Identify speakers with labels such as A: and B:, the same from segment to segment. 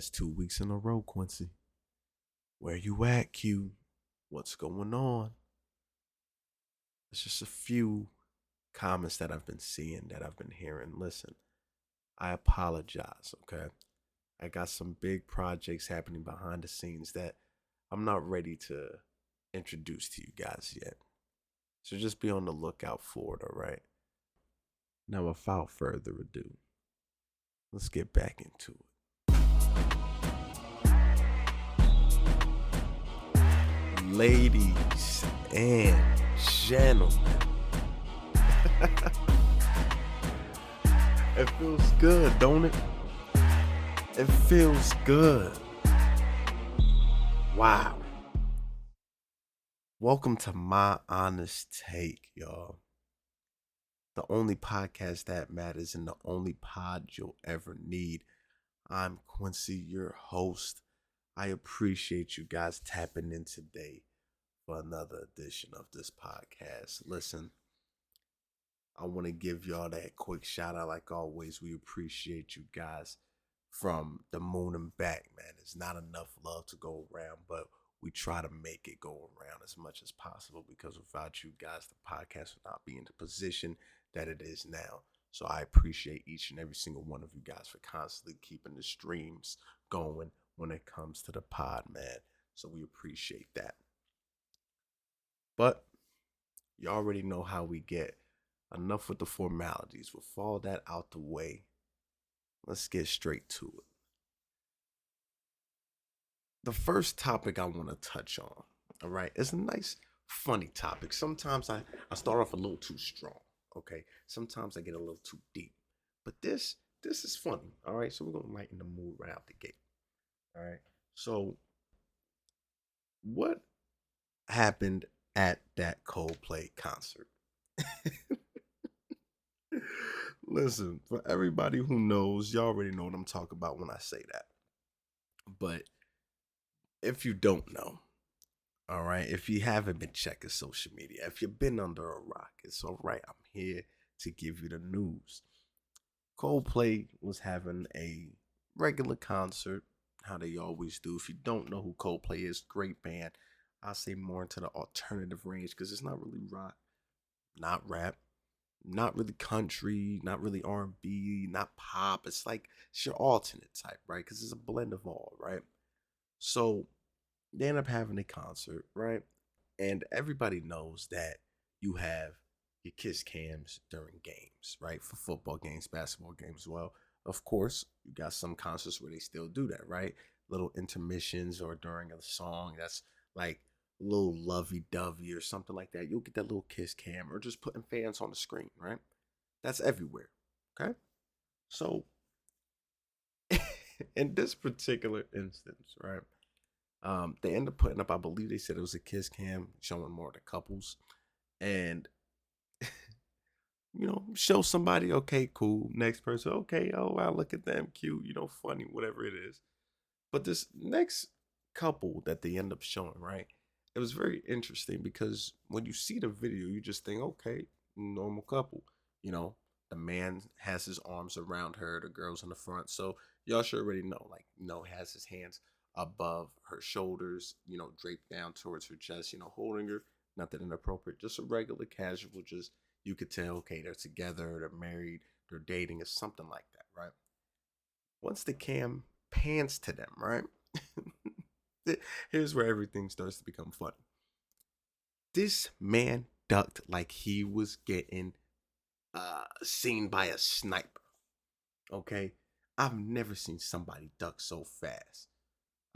A: That's 2 weeks in a row, Quincy. Where you at, Q? What's going on? It's just a few comments that I've been seeing, that I've been hearing. Listen, I apologize, okay? I got some big projects happening behind the scenes that I'm not ready to introduce to you guys yet. So just be on the lookout for it, all right? Now, without further ado, let's get back into it. Ladies and gentlemen, it feels good, don't it? It feels good. Wow. Welcome to My Honest Take, y'all. The only podcast that matters and the only pod you'll ever need. I'm Quincy, your host. I appreciate you guys tapping in today for another edition of this podcast. Listen, I want to give y'all that quick shout out. Like always, we appreciate you guys from the moon and back, man. It's not enough love to go around, but we try to make it go around as much as possible, because without you guys, the podcast would not be in the position that it is now. So I appreciate each and every single one of you guys for constantly keeping the streams going when it comes to the pod, man. So we appreciate that. But you already know how we get. Enough with the formalities. With all that out the way, let's get straight to it. The first topic I want to touch on, all right, is a nice, funny topic. Sometimes I start off a little too strong, okay? Sometimes I get a little too deep. But this is funny, all right? So we're going to lighten the mood right out the gate, all right? So what happened at that Coldplay concert? Listen, for everybody who knows, you already know what I'm talking about when I say that. But if you don't know, all right, if you haven't been checking social media, if you've been under a rock, it's all right. I'm here to give you the news. Coldplay was having a regular concert, how they always do. If you don't know who Coldplay is, great band. I'll say more into the alternative range, because it's not really rock, not rap, not really country, not really R&B, not pop. It's your alternate type, right? Because it's a blend of all, right? So they end up having a concert, right? And everybody knows that you have your kiss cams during games, right? For football games, basketball games as well. Of course, you got some concerts where they still do that, right? Little intermissions or during a song that's like a little lovey-dovey or something like that. You'll get that little kiss cam, or just putting fans on the screen, right? That's everywhere, okay? So in this particular instance, right? They end up putting up, I believe they said it was a kiss cam showing more of the couples. And, show somebody, okay, cool. Next person, okay, oh, wow, look at them, cute, funny, whatever it is. But this next couple that they end up showing, right? It was very interesting, because when you see the video, you just think, okay, normal couple. The man has his arms around her, the girl's in the front. So y'all should already know, has his hands above her shoulders, draped down towards her chest, holding her. Nothing inappropriate, just a regular casual, just you could tell, okay, they're together, they're married, they're dating, or something like that, right? Once the cam pans to them, right? Here's where everything starts to become funny. This man ducked like he was getting seen by a sniper. Okay? I've never seen somebody duck so fast.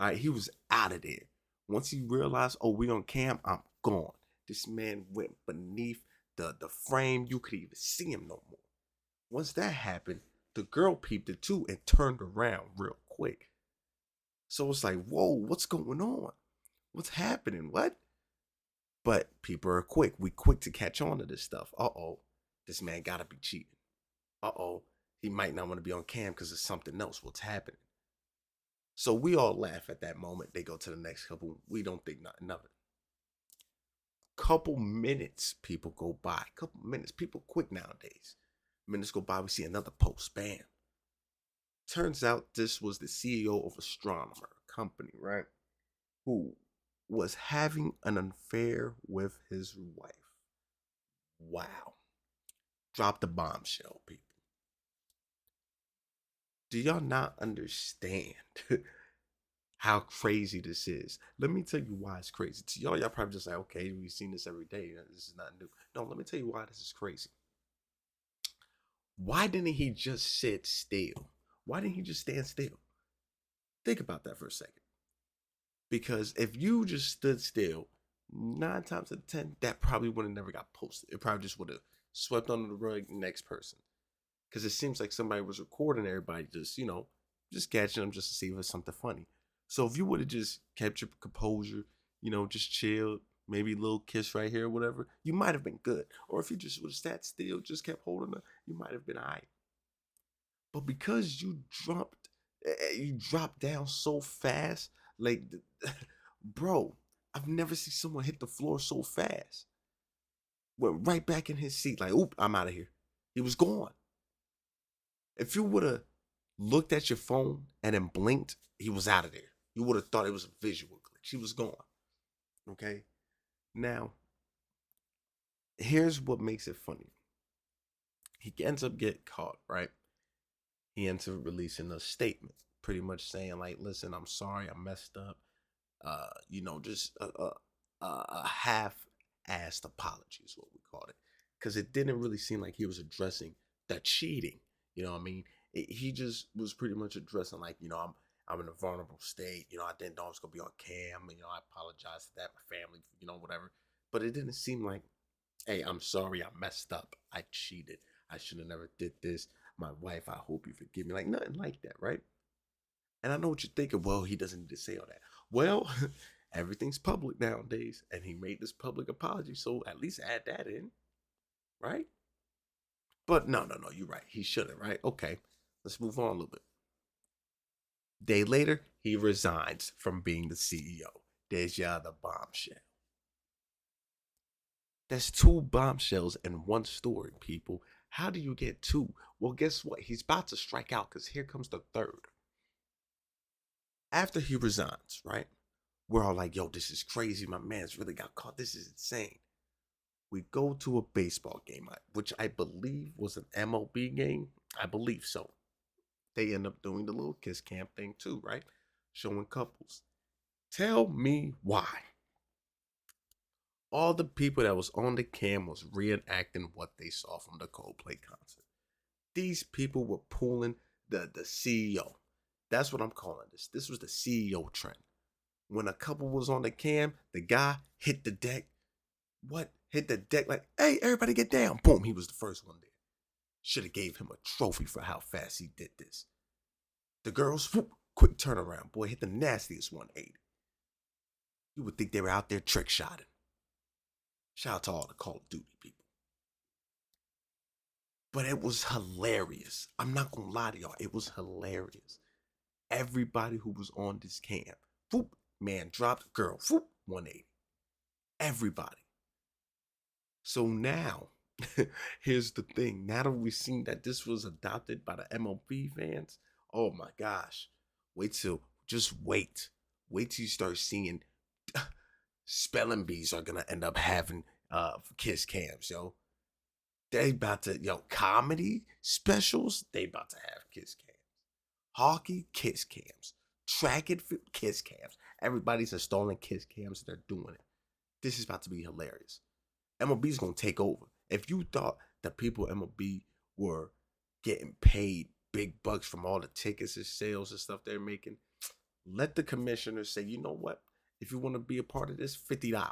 A: All right, he was out of there. Once he realized, oh, we on cam, I'm gone. This man went beneath the frame. You could even see him no more. Once that happened, the girl peeped it too and turned around real quick. So it's like, whoa, what's going on? What's happening? What? But people are quick. We quick to catch on to this stuff. Uh-oh, this man gotta be cheating. Uh-oh, he might not want to be on cam because it's something else. What's happening? So we all laugh at that moment. They go to the next couple. We don't think nothing of it. Couple minutes, people go by. Couple minutes, people quick nowadays. Minutes go by, we see another post. Bam. Turns out this was the CEO of Astronomer Company, right? Who was having an affair with his wife. Wow. Dropped the bombshell, people. Do y'all not understand how crazy this is? Let me tell you why it's crazy. To y'all probably just like, okay, we've seen this every day. This is not new. No, let me tell you why this is crazy. Why didn't he just sit still? Why didn't he just stand still? Think about that for a second. Because if you just stood still, 9 times out of 10, that probably would have never got posted. It probably just would have swept under the rug next person. Because it seems like somebody was recording everybody just, just catching them just to see if it's something funny. So if you would have just kept your composure, just chilled, maybe a little kiss right here or whatever, you might have been good. Or if you just would have sat still, just kept holding her, you might have been all right. But because you dropped down so fast, like, bro, I've never seen someone hit the floor so fast. Went right back in his seat, like, oop, I'm out of here. He was gone. If you would have looked at your phone and then blinked, he was out of there. You would have thought it was a visual glitch. He was gone. Okay? Now, here's what makes it funny. He ends up getting caught, right? He ends up releasing a statement, pretty much saying, like, listen, I'm sorry, I messed up. Just a half-assed apology is what we called it. Because it didn't really seem like he was addressing the cheating. You know what I mean? He just was pretty much addressing, like, I'm in a vulnerable state. I didn't know I was going to be on cam. I apologize for that, my family, whatever. But it didn't seem like, hey, I'm sorry, I messed up. I cheated. I should have never did this. My wife, I hope you forgive me. Like, nothing like that, right? And I know what you're thinking. Well, he doesn't need to say all that. Well, everything's public nowadays, and he made this public apology, so at least add that in, right? But no, you're right. He shouldn't, right? Okay, let's move on a little bit. Day later, he resigns from being the CEO. There's your other bombshell. That's two bombshells in one story, people. How do you get two? Well, guess what? He's about to strike out because here comes the third. After he resigns, right? We're all like, yo, this is crazy. My man's really got caught. This is insane. We go to a baseball game, which I believe was an MLB game. I believe so. They end up doing the little kiss cam thing too, right? Showing couples. Tell me why. All the people that was on the cam was reenacting what they saw from the Coldplay concert. These people were pulling the CEO. That's what I'm calling this. This was the CEO trend. When a couple was on the cam, the guy hit the deck. What? Hit the deck like, hey, everybody get down. Boom, he was the first one there. Should have gave him a trophy for how fast he did this. The girls, whoop, quick turnaround. Boy, hit the nastiest 180. You would think they were out there trick shotting. Shout out to all the Call of Duty people. But it was hilarious. I'm not going to lie to y'all. It was hilarious. Everybody who was on this cam, whoop, man dropped, girl, whoop, 180. Everybody. So now, here's the thing. Now that we've seen that this was adopted by the MLB fans, oh my gosh. Just wait. Wait till you start seeing spelling bees are going to end up having kiss cams, yo. They about to, comedy specials, they about to have kiss cams. Hockey, kiss cams. Track and field, kiss cams. Everybody's installing kiss cams. They're doing it. This is about to be hilarious. MLB's going to take over. If you thought that people at MLB were getting paid big bucks from all the tickets and sales and stuff they're making, let the commissioner say, you know what? If you want to be a part of this, $50.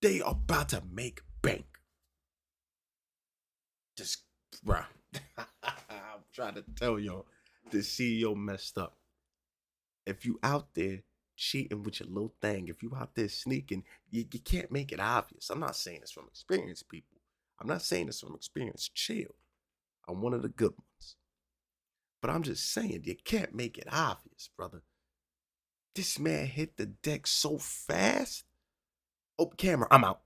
A: They are about to make bank. Just, bruh. I'm trying to tell y'all, the CEO messed up. If you out there cheating with your little thing, if you out there sneaking, you can't make it obvious. I'm not saying this from experience, people. I'm not saying this from experience. Chill. I'm one of the good ones. But I'm just saying, you can't make it obvious, brother. This man hit the deck so fast. Oh, camera, I'm out.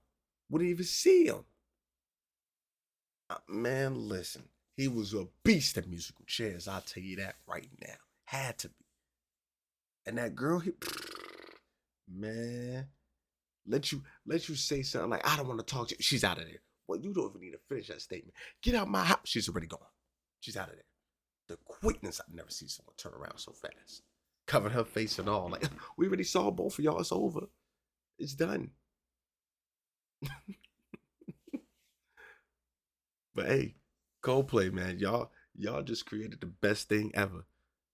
A: Wouldn't even see him. Man, listen. He was a beast at musical chairs. I'll tell you that right now. Had to be. And that girl, man, let you say something like, I don't want to talk to you. She's out of there. Well, you don't even need to finish that statement. Get out my house. She's already gone. She's out of there. The quickness, I've never seen someone turn around so fast. Covered her face and all. Like, we already saw both of y'all. It's over. It's done. But hey, Coldplay, man, y'all just created the best thing ever.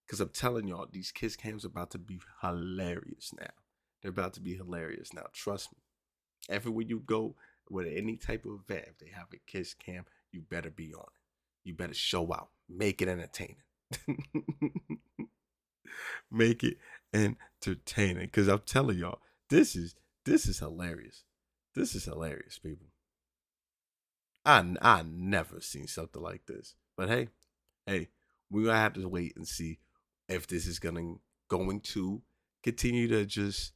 A: Cause I'm telling y'all, these kiss cams are about to be hilarious now. They're about to be hilarious now. Trust me. Everywhere you go with any type of event, if they have a kiss cam, you better be on it. You better show out. Make it entertaining. Make it entertaining. Cause I'm telling y'all, this is hilarious. This is hilarious, people. I never seen something like this. But hey, we're gonna have to wait and see if this is going to continue to just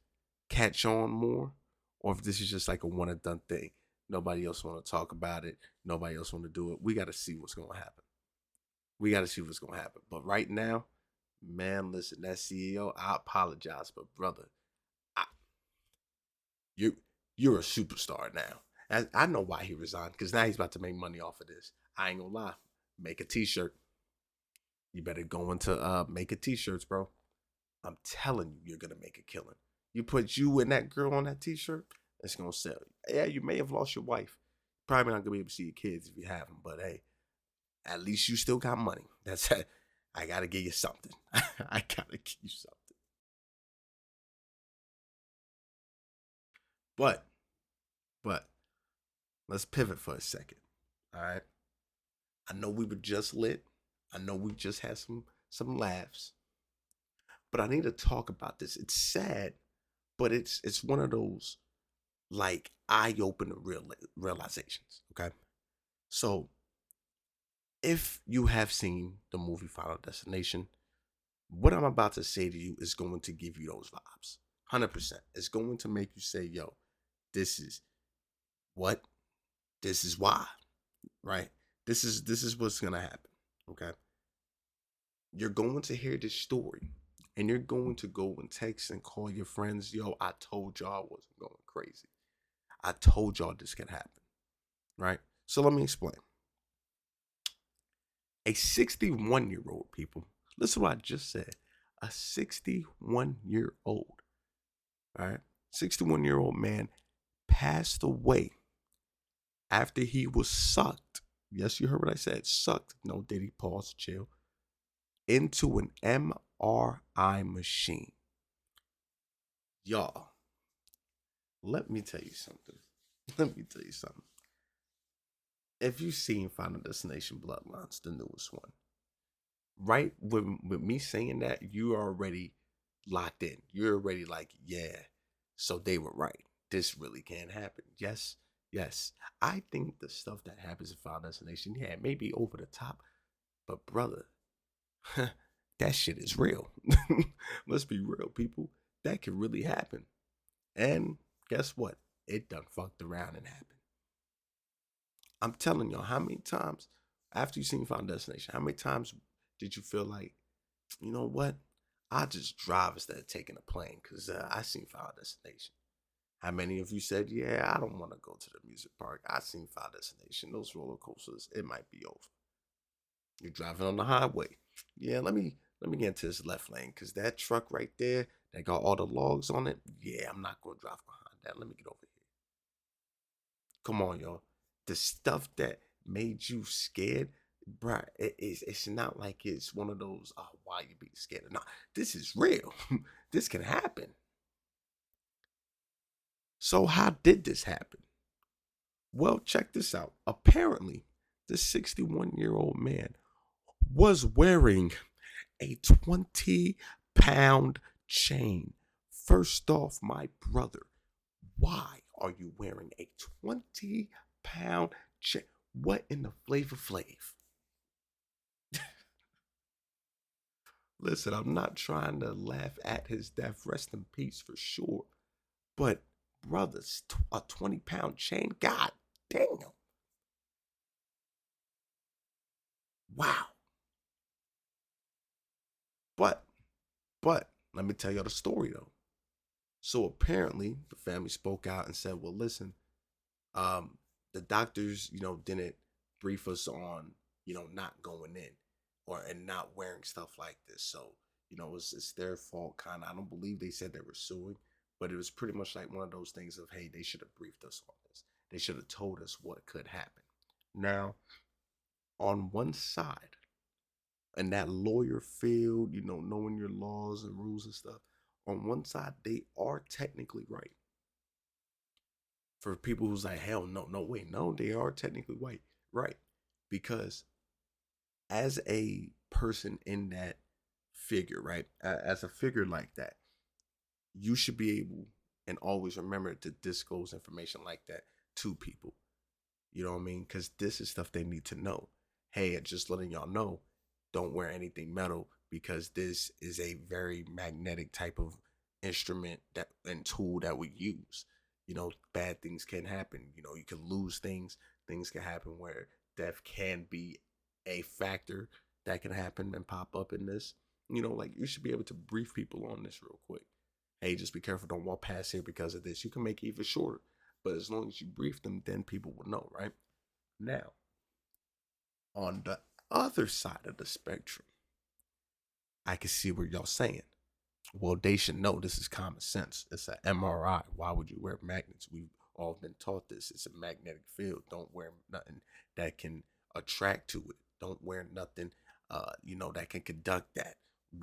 A: catch on more, or if this is just like a one and done thing. Nobody else want to talk about it. Nobody else want to do it. We got to see what's gonna happen. We got to see what's gonna happen. But right now, man, listen, that CEO, I apologize, but brother, I, you you're a superstar now. I know why he resigned, because now he's about to make money off of this. I ain't gonna lie. Make a t-shirt. You better go into make a t-shirts, bro. I'm telling you, you're gonna make a killing. You put you and that girl on that t-shirt, it's gonna sell. Yeah, you may have lost your wife. Probably not gonna be able to see your kids if you have them, but hey, at least you still got money. That's it. I gotta give you something. I gotta give you something. But, but let's pivot for a second. All right. I know we were just lit. I know we just had some laughs. But I need to talk about this. It's sad, but it's one of those like eye opener realizations. Okay. So if you have seen the movie Final Destination, what I'm about to say to you is going to give you those vibes. 100%. It's going to make you say, yo, this is what? This is why. Right? This is what's gonna happen. Okay. You're going to hear this story and you're going to go and text and call your friends, yo, I told y'all I wasn't going crazy. I told y'all this could happen. Right? So let me explain. A 61-year-old, people, listen to what I just said. A 61-year-old, all right? 61-year-old man passed away after he was sucked. Yes, you heard what I said. Sucked. No, did he pause, chill. Into an MRI machine. Y'all, let me tell you something. Let me tell you something. If you've seen Final Destination Bloodlines, the newest one, right with me saying that, you are already locked in. You're already like, yeah, so they were right. This really can't happen. Yes, yes. I think the stuff that happens in Final Destination, yeah, it may be over the top, but brother, that shit is real. Let's be real, people. That can really happen. And guess what? It done fucked around and happened. I'm telling y'all, how many times after you seen Final Destination, how many times did you feel like, you know what? I just drive instead of taking a plane because I seen Final Destination. How many of you said, yeah, I don't want to go to the music park. I seen Final Destination. Those roller coasters, it might be over. You're driving on the highway. Yeah, let me get into this left lane because that truck right there that got all the logs on it. Yeah, I'm not gonna drive behind that. Let me get over here. Come on, y'all. The stuff that made you scared, bruh, it's not like it's one of those, oh, why you being scared? No, this is real. This can happen. So how did this happen? Well, check this out. Apparently, the 61-year-old man was wearing a 20-pound chain. First off, my brother, why are you wearing a 20-pound chain? What in the Flavor Flav? Listen, I'm not trying to laugh at his death. Rest in peace for sure. But, brothers, a 20-pound chain? God damn. Wow. But, but let me tell y'all the story though. So apparently the family spoke out and said, well, listen, um, the doctors, didn't brief us on, not going in or and not wearing stuff like this. So, it's their fault kind of. I don't believe they said they were suing, but it was pretty much like one of those things of, hey, they should have briefed us on this. They should have told us what could happen. Now, on one side, in that lawyer field, knowing your laws and rules and stuff, on one side, they are technically right. For people who's like, hell no, no, wait, no, they are technically white, right? Because as a person in that figure, right? As a figure like that, you should be able and always remember to disclose information like that to people. You know what I mean? Because this is stuff they need to know. Hey, just letting y'all know, don't wear anything metal because this is a very magnetic type of instrument that and tool that we use. Bad things can happen. You can lose things. Things can happen where death can be a factor that can happen and pop up in this. Like you should be able to brief people on this real quick. Hey, just be careful. Don't walk past here because of this. You can make it even shorter. But as long as you brief them, then people will know, right? Now, on the other side of the spectrum, I can see what y'all saying. Well, they should know this is common sense. It's an MRI. Why would you wear magnets? We've all been taught this. It's a magnetic field. Don't wear nothing that can attract to it. Don't wear nothing, that can conduct that.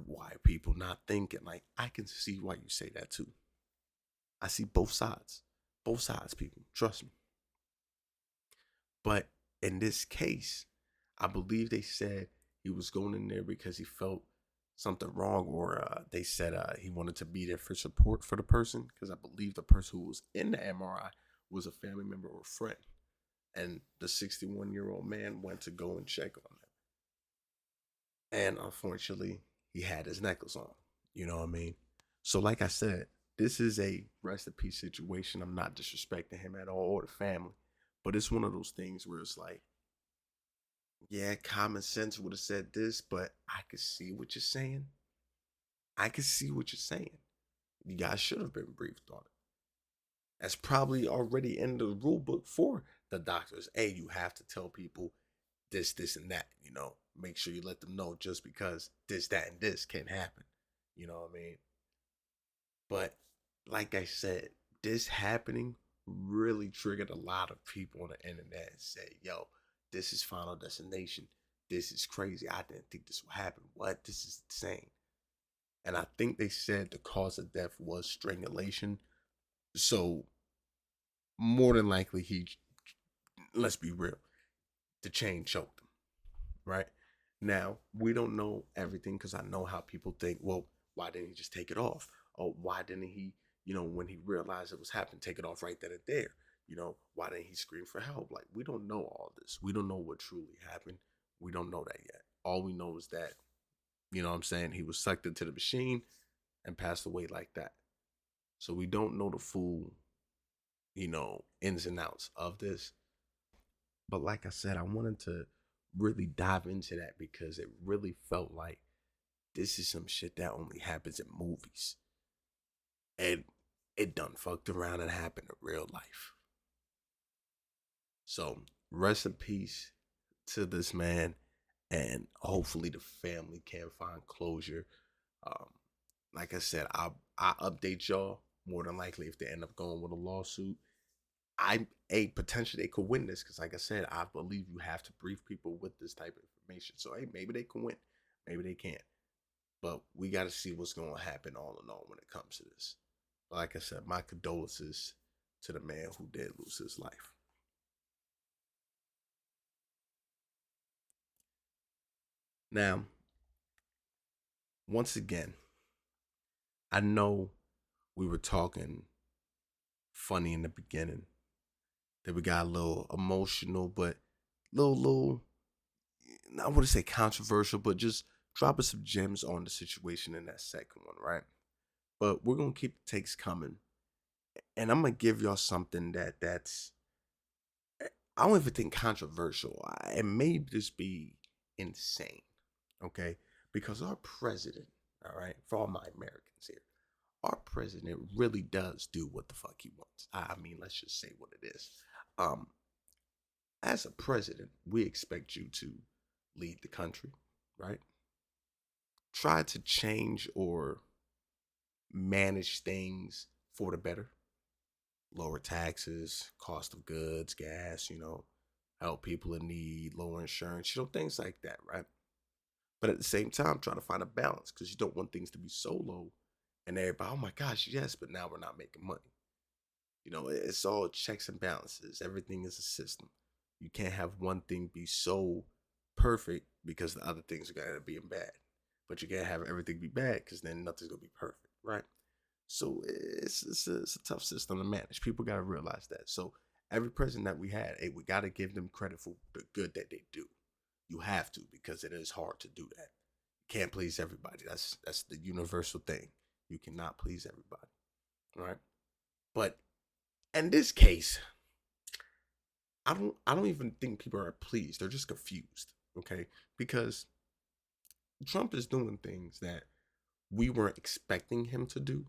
A: Why are people not thinking? Like, I can see why you say that too. I see both sides. Both sides, people. Trust me. But in this case, I believe they said he was going in there because he felt something wrong, or they said he wanted to be there for support for the person, because I believe the person who was in the MRI was a family member or friend. And the 61-year-old man went to go and check on him. And unfortunately, he had his necklace on. You know what I mean? So, like I said, this is a rest in peace situation. I'm not disrespecting him at all or the family. But it's one of those things where it's like, yeah, common sense would have said this, but I could see what you're saying. I could see what you're saying. You guys should have been briefed on it. That's probably already in the rule book for the doctors. Hey, you have to tell people this, this, and that. Make sure you let them know just because this, that, and this can happen. You know what I mean? But like I said, this happening really triggered a lot of people on the internet and say, yo, this is Final Destination. This is crazy. I didn't think this would happen. What? This is insane. And I think they said the cause of death was strangulation. So more than likely let's be real, the chain choked him, right? Now, we don't know everything because I know how people think, well, why didn't he just take it off? Or why didn't he, when he realized it was happening, take it off right then and there? Why didn't he scream for help? Like, we don't know all this. We don't know what truly happened. We don't know that yet. All we know is that, what I'm saying, he was sucked into the machine and passed away like that. So we don't know the full, ins and outs of this. But like I said, I wanted to really dive into that because it really felt like this is some shit that only happens in movies. And it done fucked around and happened in real life. So rest in peace to this man. And hopefully the family can find closure. Um, like I said, I update y'all more than likely if they end up going with a lawsuit. Potentially they could win this because, like I said, I believe you have to brief people with this type of information. So hey, maybe they can win, maybe they can't. But we got to see what's going to happen all in all when it comes to this. But like I said, my condolences to the man who did lose his life. Now, once again, I know we were talking funny in the beginning. That we got a little emotional, but little I wouldn't say controversial, but just dropping some gems on the situation in that second one, right? But we're gonna keep the takes coming, and I'm gonna give y'all something that's I don't even think controversial. It may just be insane, okay? Because our president, all right, for all my Americans here, our president really does do what the fuck he wants. I mean, let's just say what it is. Um, as a president, we expect you to lead the country, right? Try to change or manage things for the better. Lower taxes, cost of goods, gas, help people in need, lower insurance, things like that, right? But at the same time, try to find a balance because you don't want things to be so low and everybody, oh my gosh, yes, but now we're not making money. It's all checks and balances. Everything is a system. You can't have one thing be so perfect because the other things are going to end up being bad. But you can't have everything be bad because then nothing's going to be perfect, right? So it's a tough system to manage. People got to realize that. So every president that we had, hey, we got to give them credit for the good that they do. You have to because it is hard to do that. You can't please everybody. That's the universal thing. You cannot please everybody, right? But in this case, I don't even think people are pleased. They're just confused, okay? Because Trump is doing things that we weren't expecting him to do,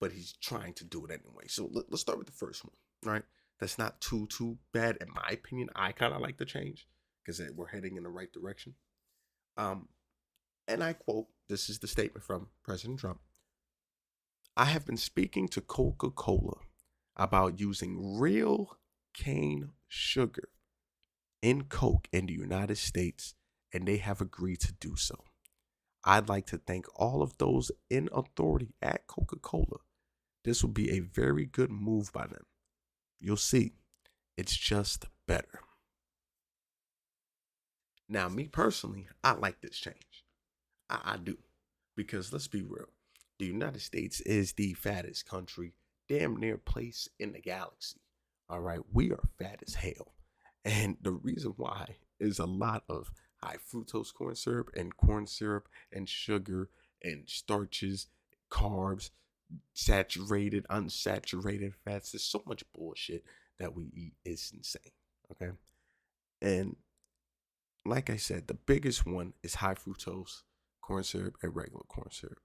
A: but he's trying to do it anyway. So let's start with the first one, right? That's not too bad in my opinion. I kind of like the change because we're heading in the right direction. Um, and I quote: "This is the statement from President Trump. I have been speaking to Coca-Cola about using real cane sugar in Coke in the United States, and they have agreed to do so. I'd like to thank all of those in authority at Coca-Cola. This will be a very good move by them. You'll see, it's just better." Now, me personally, I like this change. I do. Because let's be real, the United States is the fattest country, damn near place in the galaxy. All right, we are fat as hell. And the reason why is a lot of high fructose corn syrup and sugar and starches, carbs, saturated, unsaturated fats. There's so much bullshit that we eat. It's insane. Okay. And like I said, the biggest one is high fructose corn syrup and regular corn syrup.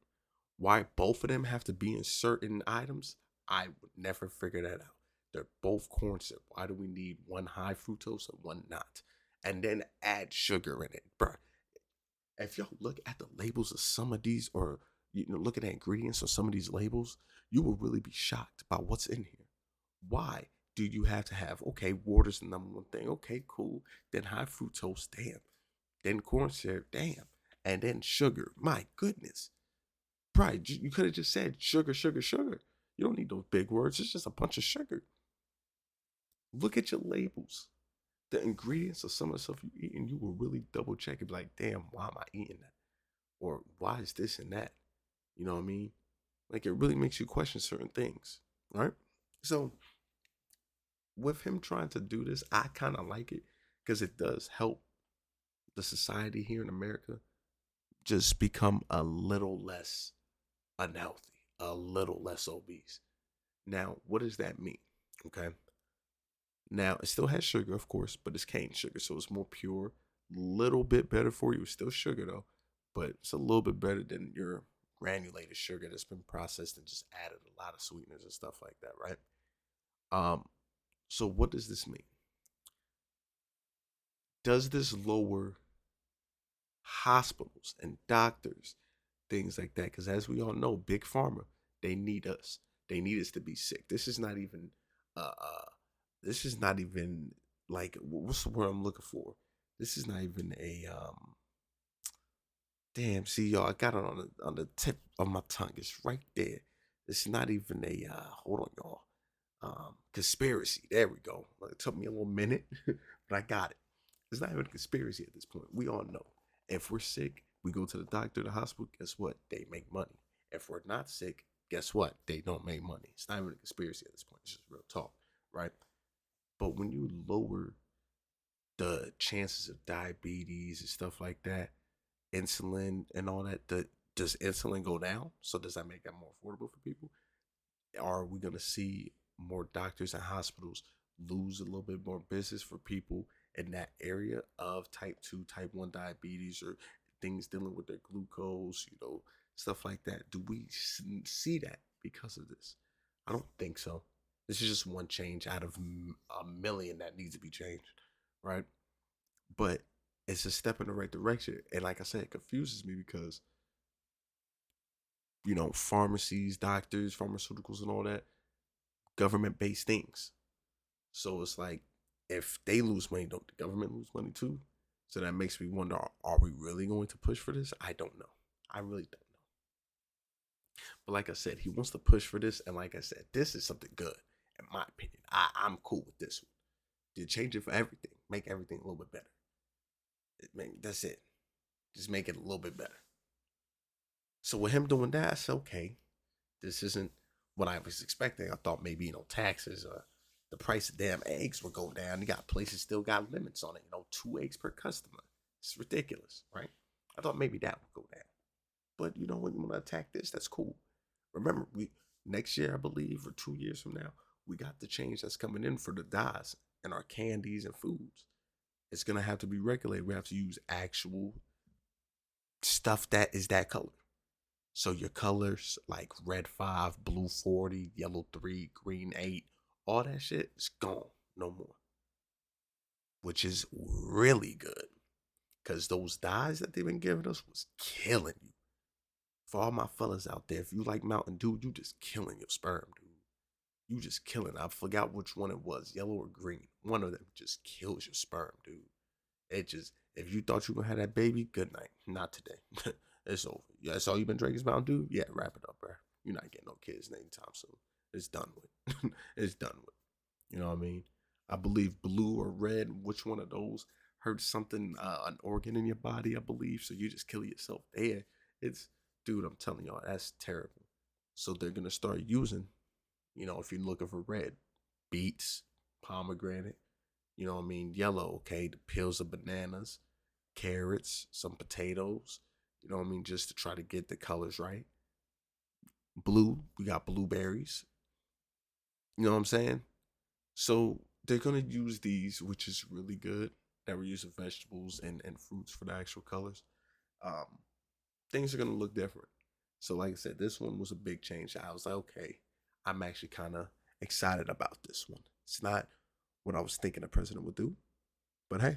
A: Why both of them have to be in certain items, I would never figure that out. They're both corn syrup. Why do we need one high fructose and one not? And then add sugar in it, bro. If y'all look at the labels of some of these, or look at the ingredients on some of these labels, you will really be shocked by what's in here. Why do you have to have, okay, water's the number one thing? Okay, cool. Then high fructose, damn. Then corn syrup, damn. And then sugar. My goodness. Right, you could have just said sugar, sugar, sugar. You don't need those big words. It's just a bunch of sugar. Look at your labels. The ingredients of some of the stuff you eat, and you will really double check and be like, damn, why am I eating that? Or why is this and that? You know what I mean? Like, it really makes you question certain things, right? So with him trying to do this, I kind of like it because it does help the society here in America just become a little less unhealthy, a little less obese. Now, what does that mean? Okay. Now, it still has sugar, of course, but it's cane sugar, so it's more pure, little bit better for you. It's still sugar though, but it's a little bit better than your granulated sugar that's been processed and just added a lot of sweeteners and stuff like that, right? Um, so what does this mean? Does this lower hospitals and doctors, things like that? Because as we all know, big pharma, they need us. They need us to be sick. Uh, uh this is not even like, what's the word I'm looking for? This is not even a damn. See, y'all, I got it on the tip of my tongue. It's right there. It's not even a hold on, y'all. Conspiracy. There we go. Well, it took me a little minute, but I got it. It's not even a conspiracy at this point. We all know if we're sick, we go to the doctor, the hospital. Guess what? They make money. If we're not sick, guess what? They don't make money. It's not even a conspiracy at this point. It's just real talk, right? But when you lower the chances of diabetes and stuff like that, insulin and all that, does insulin go down? So does that make that more affordable for people? Are we going to see more doctors and hospitals lose a little bit more business for people in that area of type 2, type 1 diabetes or things dealing with their glucose, stuff like that. Do we see that because of this? I don't think so. This is just one change out of a million that needs to be changed, right? But it's a step in the right direction. And like I said, it confuses me because, pharmacies, doctors, pharmaceuticals, and all that, government based things. So it's like, if they lose money, don't the government lose money too? So that makes me wonder, are we really going to push for this? I don't know. I really don't know. But like I said, he wants to push for this. And like I said, this is something good, in my opinion. I'm cool with this one. To change it for everything, make everything a little bit better. That's it. Just make it a little bit better. So with him doing that, I said, okay, this isn't what I was expecting. I thought maybe, taxes or the price of damn eggs would go down. You got places still got limits on it, 2 eggs per customer. It's ridiculous, right? I thought maybe that would go down. But when you want to attack this, that's cool. Remember, we next year, I believe, or 2 years from now, we got the change that's coming in for the dyes and our candies and foods. It's gonna have to be regulated. We have to use actual stuff that is that color. So your colors like red 5, blue 40, yellow 3, green 8, all that shit is gone. No more. Which is really good. Because those dyes that they've been giving us was killing you. For all my fellas out there, if you like Mountain Dew, you just killing your sperm, dude. You just killing. I forgot which one it was, yellow or green. One of them just kills your sperm, dude. It just, if you thought you were gonna have that baby, good night. Not today. It's over. Yeah, that's all you've been drinking is Mountain Dew? Yeah, wrap it up, bro. You're not getting no kids anytime soon. It's done with. It's done with. You know what I mean? I believe blue or red, which one of those hurts something, an organ in your body, I believe. So you just kill yourself there. It's, dude, I'm telling y'all, that's terrible. So they're gonna start using, if you're looking for red, beets, pomegranate, yellow, okay, the peels of bananas, carrots, some potatoes, just to try to get the colors right. Blue, we got blueberries, you know what I'm saying? So they're gonna use these, which is really good. That we're using vegetables and fruits for the actual colors. Um, Things are gonna look different. So, like I said, this one was a big change. I was like, okay, I'm actually kind of excited about this one. It's not what I was thinking the president would do, but hey,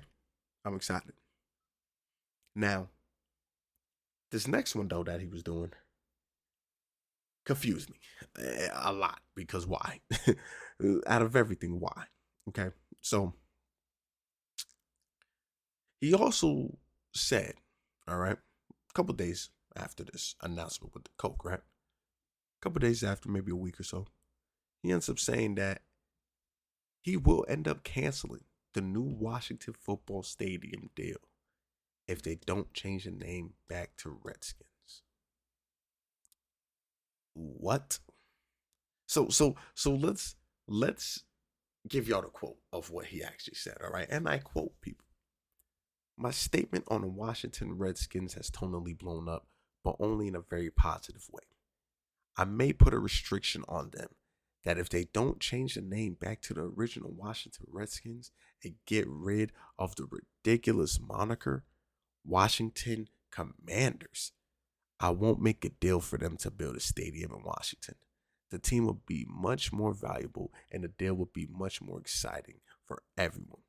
A: I'm excited. Now, this next one though that he was doing confused me a lot because why? Out of everything, why? Okay, so he also said, all right, a couple days after this announcement with the Coke, right? A couple days after, maybe a week or so, he ends up saying that he will end up canceling the new Washington football stadium deal if they don't change the name back to Redskins. What? So let's give y'all the quote of what he actually said, all right? And I quote, people. My statement on the Washington Redskins has tonally blown up, but only in a very positive way. I may put a restriction on them that if they don't change the name back to the original Washington Redskins and get rid of the ridiculous moniker Washington Commanders, I won't make a deal for them to build a stadium in Washington. The team will be much more valuable and the deal will be much more exciting for everyone.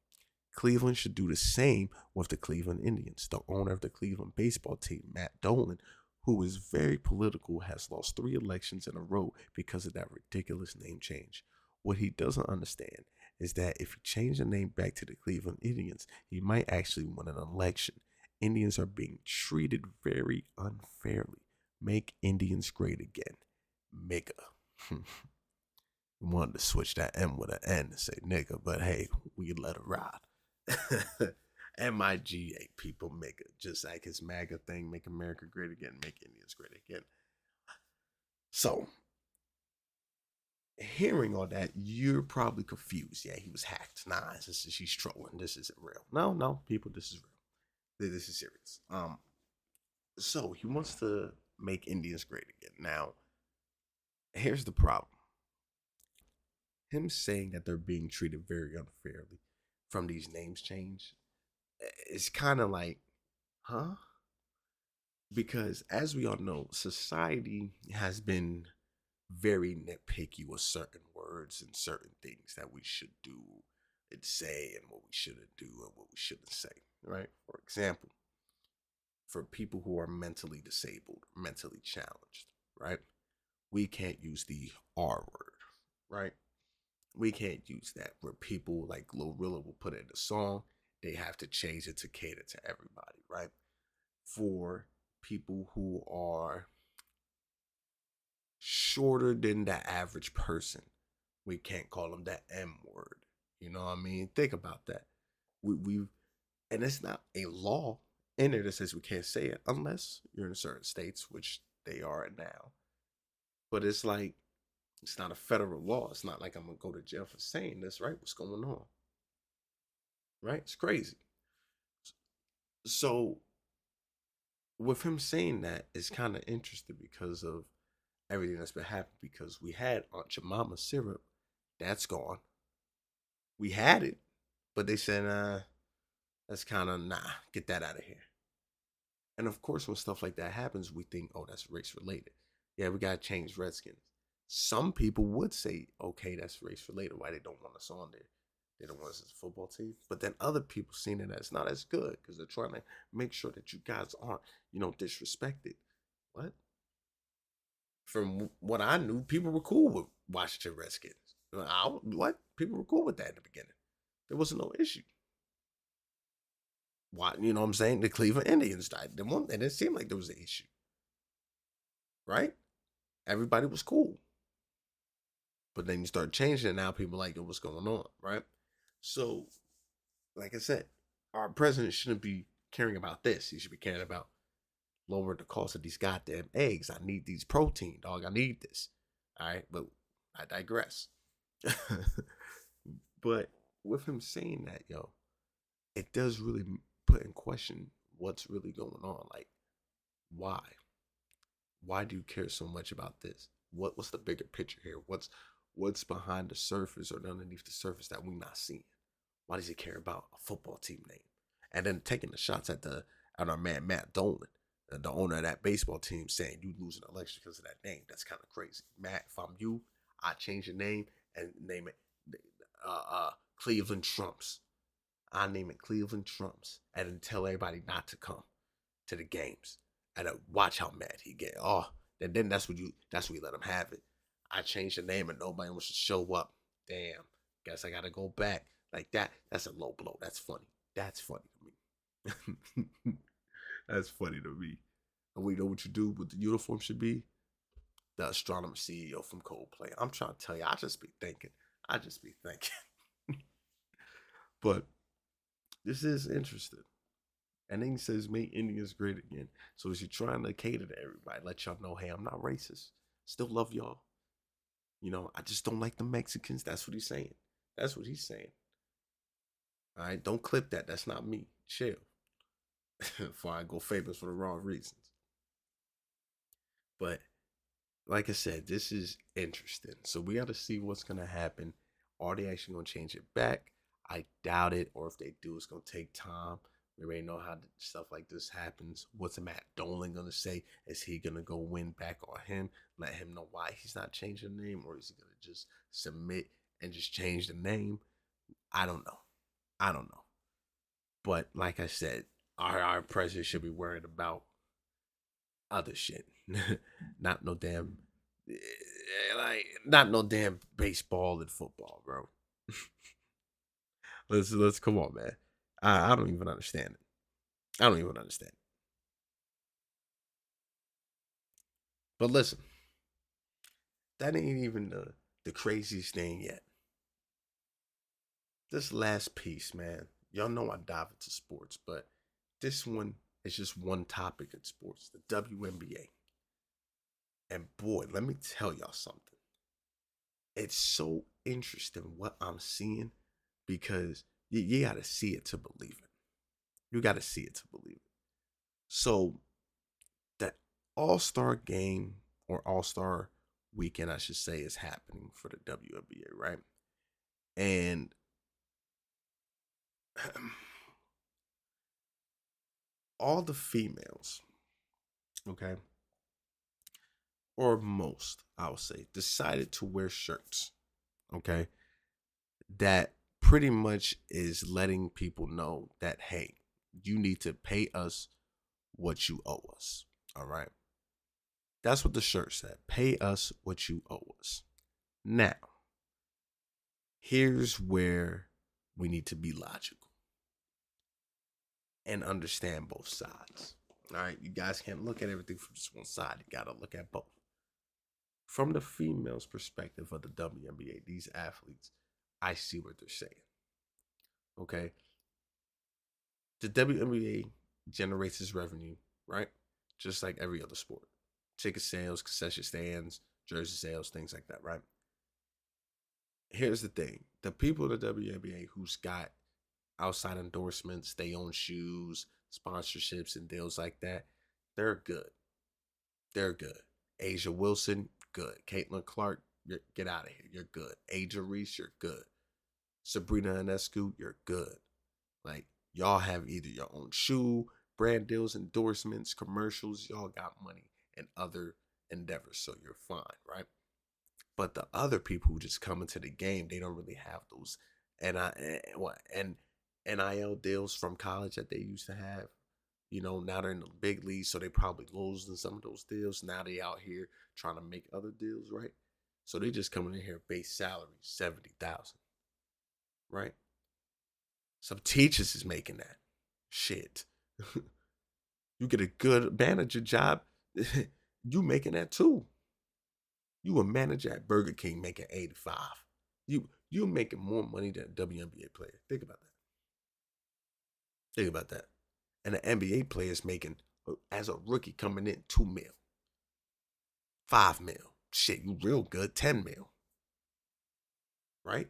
A: Cleveland should do the same with the Cleveland Indians. The owner of the Cleveland baseball team, Matt Dolan, who is very political, has lost 3 elections in a row because of that ridiculous name change. What he doesn't understand is that if he changed the name back to the Cleveland Indians, he might actually win an election. Indians are being treated very unfairly. Make Indians great again. Mega. Wanted to switch that M with an N and say nigga, but hey, we let it ride. MIGA people make it just like his MAGA thing, make America great again, make Indians great again. So, hearing all that, you're probably confused. Yeah, he was hacked. Nah, he's trolling. This isn't real. No, people, this is real. This is serious. So he wants to make Indians great again. Now, here's the problem. Him saying that they're being treated very unfairly. from these names change, it's kind of like, huh? Because as we all know, society has been very nitpicky with certain words and certain things that we should do and say and what we shouldn't do and what we shouldn't say, right? For example, for people who are mentally disabled, mentally challenged, right? We can't use the R word, right? We can't use that where people like Glorilla will put it in a song, they have to change it to cater to everybody, right? For people who are shorter than the average person, we can't call them that M word. You know what I mean? Think about that. We and it's not a law in there that says we can't say it unless you're in certain states, which they are now. But it's like it's not a federal law. It's not like I'm gonna go to jail for saying this, right? What's going on? Right? It's crazy. So with him saying that, it's kind of interesting because of everything that's been happening. Because we had Aunt Jemima syrup, that's gone. We had it, but they said, that's kind of nah, get that out of here. And of course, when stuff like that happens, we think, oh, that's race related. Yeah, we gotta change Redskins. Some people would say, okay, that's race related. Why they don't want us on there? They don't want us as a football team. But then other people seen it as not as good because they're trying to make sure that you guys aren't, disrespected. What? From what I knew, people were cool with Washington Redskins. What? People were cool with that in the beginning. There wasn't no issue. Why? You know what I'm saying? The Cleveland Indians died. And it seemed like there was an issue, right? Everybody was cool. But then you start changing it. Now people like, what's going on, right? So, like I said, our president shouldn't be caring about this. He should be caring about lowering the cost of these goddamn eggs. I need these protein, dog. I need this. All right, but I digress. But with him saying that, yo, it does really put in question what's really going on. Like, why? Why do you care so much about this? What's the bigger picture here? What's behind the surface or underneath the surface that we're not seeing? Why does he care about a football team name? And then taking the shots at our man Matt Dolan, the owner of that baseball team, saying you lose an election because of that name. That's kind of crazy. Matt, if I'm you, I change the name and name it Cleveland Trumps. I name it Cleveland Trumps and then tell everybody not to come to the games. And watch how mad he get. Oh, and then that's what you let him have it. I changed the name and nobody wants to show up. Damn. Guess I gotta go back. Like that. That's a low blow. That's funny. That's funny to me. That's funny to me. And we know what you do, what the uniform should be? The astronomer CEO from Coldplay. I'm trying to tell you, I just be thinking. But this is interesting. And then he says, make Indians great again. So is he trying to cater to everybody? Let y'all know, hey, I'm not racist. Still love y'all. I just don't like the Mexicans. That's what he's saying. That's what he's saying. All right, don't clip that. That's not me. Chill. Before I go famous for the wrong reasons. But like I said, this is interesting. So we got to see what's going to happen. Are they actually going to change it back? I doubt it. Or if they do, it's going to take time. We already know how stuff like this happens. What's Matt Dolan going to say? Is he going to go win back on him? Let him know why he's not changing the name? Or is he going to just submit and just change the name? I don't know. I don't know. But like I said, our president should be worried about other shit. Not no damn not no damn baseball and football, bro. Let's come on, man. I don't even understand it. I don't even understand. But listen, that ain't even the craziest thing yet. This last piece, man. Y'all know I dive into sports, but this one is just one topic in sports, the WNBA. And boy, let me tell y'all something. It's so interesting what I'm seeing because you got to see it to believe it. You got to see it to believe it. So, the All Star game or All Star weekend, I should say, is happening for the WNBA, right? And all the females, okay, or most, I would say, decided to wear shirts, okay, that pretty much is letting people know that, hey, you need to pay us what you owe us. All right. That's what the shirt said. Pay us what you owe us. Now, here's where we need to be logical and understand both sides. All right. You guys can't look at everything from just one side. You got to look at both. From the female's perspective of the WNBA, these athletes, I see what they're saying. Okay. The WNBA generates its revenue, right? Just like every other sport. Ticket sales, concession stands, jersey sales, things like that, right? Here's the thing. The people in the WNBA who's got outside endorsements, they own shoes, sponsorships, and deals like that, they're good. They're good. Asia Wilson, good. Caitlin Clark, get out of here. You're good. Aja Reese, you're good. Sabrina Ionescu, you're good. Like, y'all have either your own shoe, brand deals, endorsements, commercials. Y'all got money and other endeavors, so you're fine, right? But the other people who just come into the game, they don't really have those and NIL deals from college that they used to have. Now they're in the big leagues, so they probably losing some of those deals. Now they out here trying to make other deals, right? So they just coming in here base salary 70,000, right? Some teachers is making that shit. You get a good manager job, you making that too. You a manager at Burger King making 85. You making more money than a WNBA player. Think about that. Think about that. And an NBA player is making, as a rookie coming in, 2 mil, 5 mil. Shit, you real good, 10 mil. Right?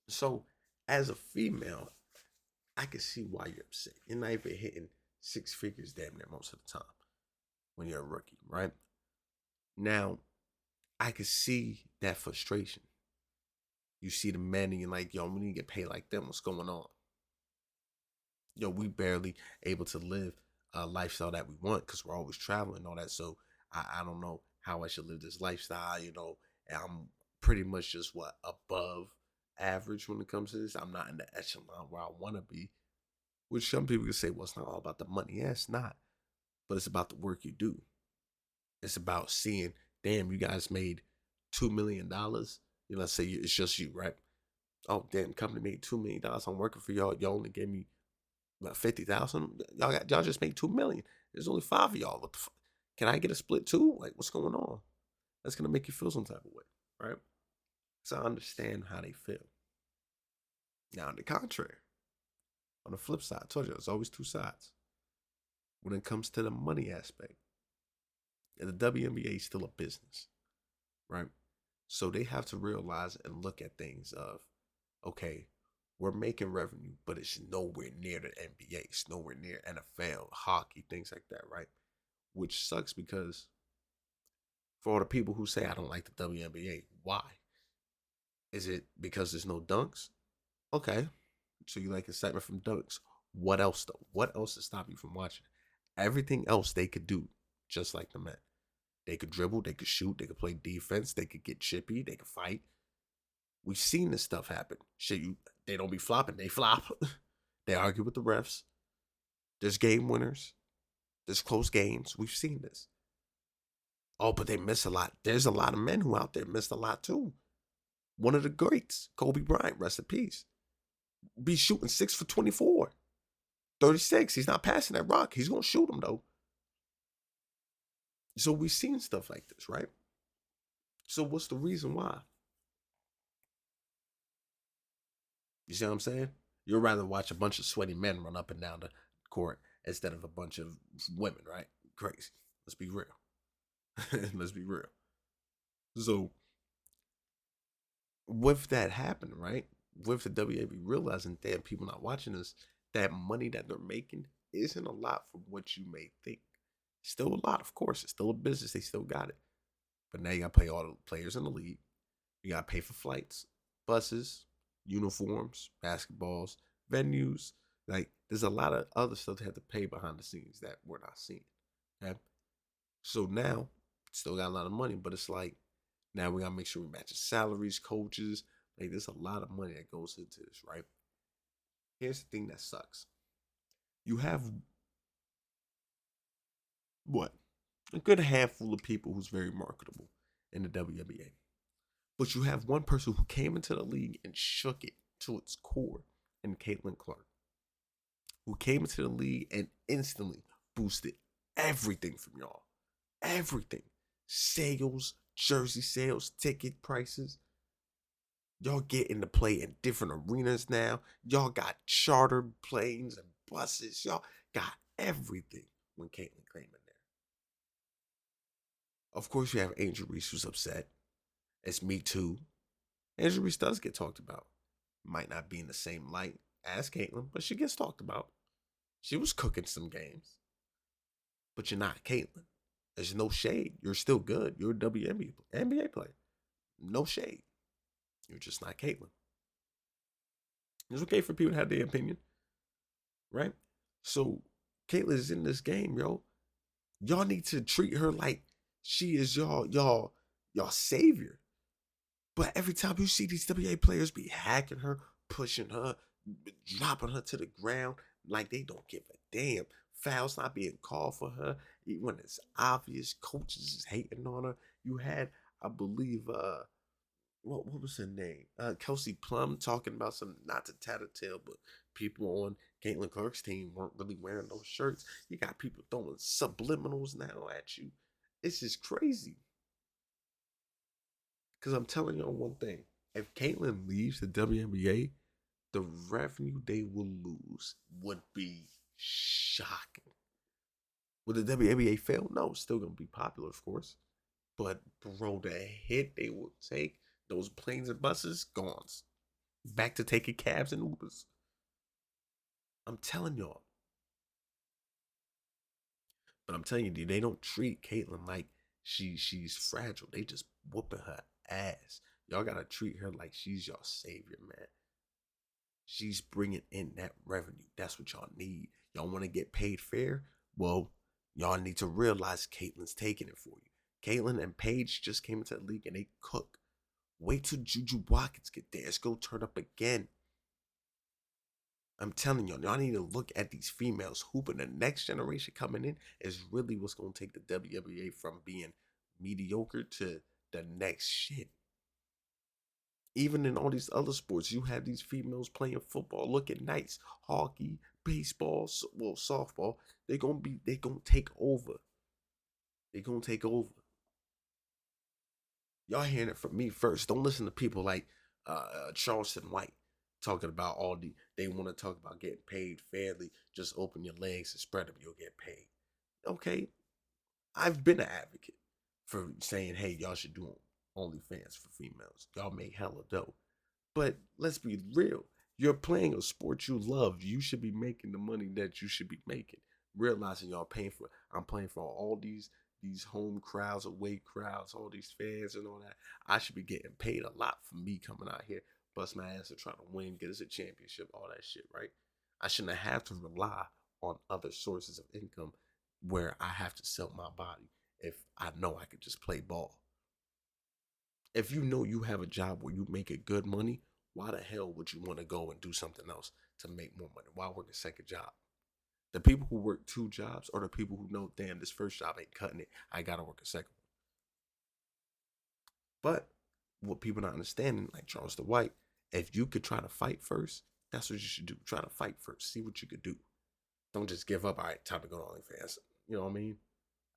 A: So as a female, I can see why you're upset. You're not even hitting 6 figures damn near most of the time when you're a rookie, right? Now, I can see that frustration. You see the men and you're like, yo, we need to get paid like them. What's going on? Yo, we barely able to live a lifestyle that we want because we're always traveling and all that. So I don't know how I should live this lifestyle. And I'm pretty much just above average when it comes to this. I'm not in the echelon where I want to be. Which some people can say, well, it's not all about the money. Yeah, it's not. But it's about the work you do. It's about seeing, damn, you guys made $2 million. Let's say it's just you, right? Oh, damn, company made $2 million. I'm working for y'all. Y'all only gave me about 50,000. Y'all just made 2 million. There's only 5 of y'all. What the fuck? Can I get a split too? Like, what's going on? That's gonna make you feel some type of way, right? So I understand how they feel. Now, on the contrary, on the flip side, I told you there's always two sides. When it comes to the money aspect, the WNBA is still a business, right? So they have to realize and look at things of, okay, we're making revenue, but it's nowhere near the NBA. It's nowhere near NFL, hockey, things like that, right? Which sucks because for all the people who say I don't like the WNBA, why? Is it because there's no dunks? Okay. So you like excitement from dunks. What else though? What else to stop you from watching? Everything else they could do, just like the men. They could dribble, they could shoot, they could play defense, they could get chippy, they could fight. We've seen this stuff happen. Shit, they don't be flopping, they flop. They argue with the refs. There's game winners. There's close games. We've seen this. Oh, but they miss a lot. There's a lot of men who out there missed a lot too. One of the greats, Kobe Bryant, rest in peace, be shooting 6 for 24, 36. He's not passing that rock. He's going to shoot him though. So we've seen stuff like this, right? So what's the reason why? You see what I'm saying? You'd rather watch a bunch of sweaty men run up and down the court instead of a bunch of women, right? Crazy. Let's be real. Let's be real. So with that happening, right? With the WAB realizing, damn, people not watching this, that money that they're making isn't a lot from what you may think. Still a lot, of course. It's still a business. They still got it. But now you got to pay all the players in the league. You got to pay for flights, buses, uniforms, basketballs, venues. Like, there's a lot of other stuff they have to pay behind the scenes that we're not seeing. Okay. So now, still got a lot of money, but it's like, now we gotta make sure we match the salaries, coaches. Like, there's a lot of money that goes into this, right? Here's the thing that sucks. You have what? A good handful of people who's very marketable in the WNBA. But you have one person who came into the league and shook it to its core, and Caitlin Clark, who came into the league and instantly boosted everything from y'all. Everything. Sales, jersey sales, ticket prices. Y'all getting to play in different arenas now. Y'all got chartered planes and buses. Y'all got everything when Caitlin came in there. Of course, you have Angel Reese who's upset. It's me too. Angel Reese does get talked about. Might not be in the same light as Caitlin, but she gets talked about. She was cooking some games. But you're not Caitlin. There's no shade. You're still good. You're a WNBA player. No shade. You're just not Caitlin. It's okay for people to have their opinion, right? So Caitlin is in this game, yo. Y'all need to treat her like she is y'all savior. But every time you see these WA players be hacking her, pushing her, dropping her to the ground, like they don't give a damn. Fouls not being called for her, even when it's obvious. Coaches is hating on her. You had, I believe, what was her name? Kelsey Plum talking about some, not to tattletale, but people on Caitlin Clark's team weren't really wearing those shirts. You got people throwing subliminals now at you. It's just crazy. Because I'm telling y'all one thing. If Caitlin leaves the WNBA, the revenue they will lose would be shocking. Will the WNBA fail? No, it's still going to be popular, of course. But, bro, the hit they will take, those planes and buses, gone. Back to taking cabs and Ubers. I'm telling y'all. But I'm telling you, they don't treat Caitlin like she's fragile. They just whooping her ass. Y'all gotta treat her like she's your savior, man. She's bringing in that revenue. That's what y'all need. Y'all want to get paid fair? Well, y'all need to realize Caitlin's taking it for you. Caitlin and Paige just came into the league and they cook. Wait till Juju Watkins get there. It's gonna turn up again. I'm telling y'all need to look at these females hooping. The next generation coming in is really what's going to take the WNBA from being mediocre to the next shit. Even in all these other sports, you have these females playing football, looking nice, hockey, baseball, well, softball. They gonna take over. They gonna take over. Y'all hearing it from me first. Don't listen to people like Charleston White talking about they want to talk about getting paid fairly. Just open your legs and spread them, you'll get paid. Okay, I've been an advocate for saying, hey, y'all should do OnlyFans for females. Y'all make hella dough. But let's be real. You're playing a sport you love. You should be making the money that you should be making. Realizing y'all paying for, I'm playing for all these home crowds, away crowds, all these fans and all that. I should be getting paid a lot for me coming out here, bust my ass and trying to win, get us a championship, all that shit, right? I shouldn't have to rely on other sources of income where I have to sell my body if I know I could just play ball. If you know you have a job where you make it good money, why the hell would you want to go and do something else to make more money? Why work a second job? The people who work two jobs are the people who know, damn, this first job ain't cutting it. I gotta work a second one. But what people not understanding, like Charles the White, if you could try to fight first, that's what you should do. Try to fight first. See what you could do. Don't just give up. All right, time to go to OnlyFans. You know what I mean?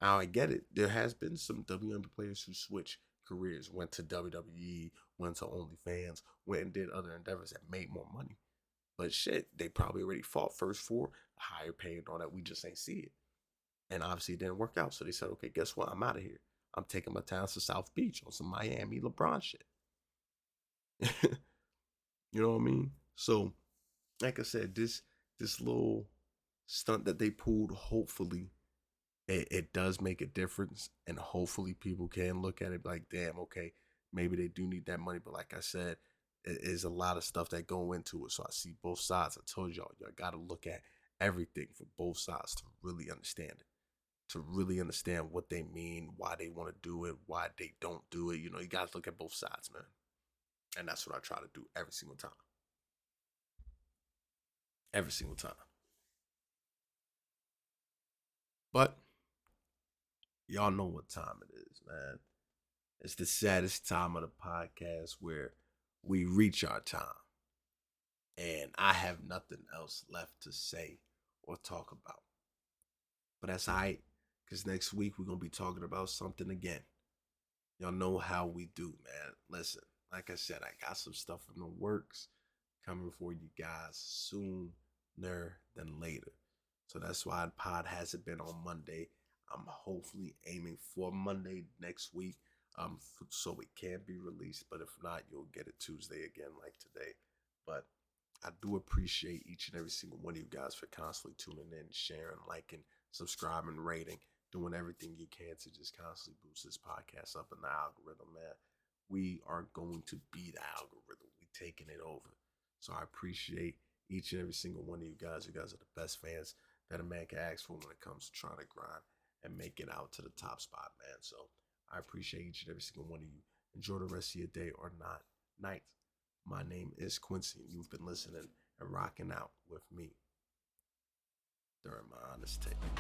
A: I get it. There has been some WNBA players who switched careers, went to WWE, went to OnlyFans, went and did other endeavors that made more money. But shit, they probably already fought first for a higher pay and all that. We just ain't see it. And obviously it didn't work out. So they said, okay, guess what? I'm out of here. I'm taking my talents to South Beach on some Miami LeBron shit. You know what I mean? So, like I said, this little stunt that they pulled, hopefully it does make a difference, and hopefully people can look at it like, damn, okay, maybe they do need that money. But like I said, it is a lot of stuff that go into it. So I see both sides. I told y'all got to look at everything from both sides to really understand it, to really understand what they mean, why they want to do it, why they don't do it. You know, you got to look at both sides, man. And that's what I try to do every single time. Every single time. But y'all know what time it is, man. It's the saddest time of the podcast where we reach our time. And I have nothing else left to say or talk about. But that's all right, because next week we're going to be talking about something again. Y'all know how we do, man. Listen, like I said, I got some stuff in the works coming for you guys sooner than later. So that's why the pod hasn't been on Monday. I'm hopefully aiming for Monday next week, so it can be released. But if not, you'll get it Tuesday again, like today. But I do appreciate each and every single one of you guys for constantly tuning in, sharing, liking, subscribing, rating, doing everything you can to just constantly boost this podcast up in the algorithm, man. We are going to be the algorithm. We taking it over. So I appreciate each and every single one of you guys. You guys are the best fans that a man can ask for when it comes to trying to grind and make it out to the top spot, man. So I appreciate each and every single one of you. Enjoy the rest of your day or not night. My name is Quincy, and you've been listening and rocking out with me during my honest take.